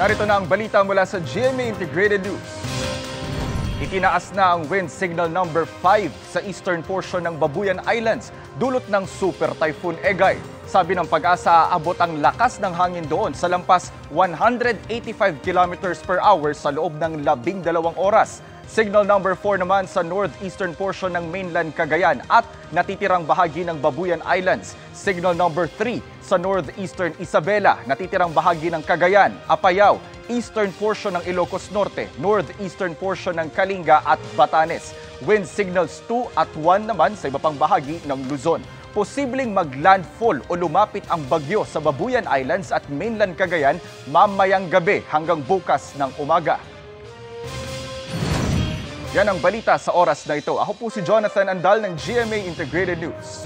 Narito na ang balita mula sa GMA Integrated News. Itinaas na ang wind signal number 5 sa eastern portion ng Babuyan Islands dulot ng Super Typhoon Egay. Sabi ng Pag-asa, aabot ang lakas ng hangin doon sa lampas 185 kilometers per hour sa loob ng 12 oras. Signal number 4 naman sa northeastern portion ng mainland Cagayan at natitirang bahagi ng Babuyan Islands. Signal number 3 sa northeastern Isabela, natitirang bahagi ng Cagayan, Apayao, eastern portion ng Ilocos Norte, northeastern portion ng Kalinga at Batanes. Wind signals 2 at 1 naman sa iba pang bahagi ng Luzon. Posibleng maglandfall o lumapit ang bagyo sa Babuyan Islands at mainland Cagayan mamayang gabi hanggang bukas ng umaga. Yan ang balita sa oras na ito. Ako po si Jonathan Andal ng GMA Integrated News.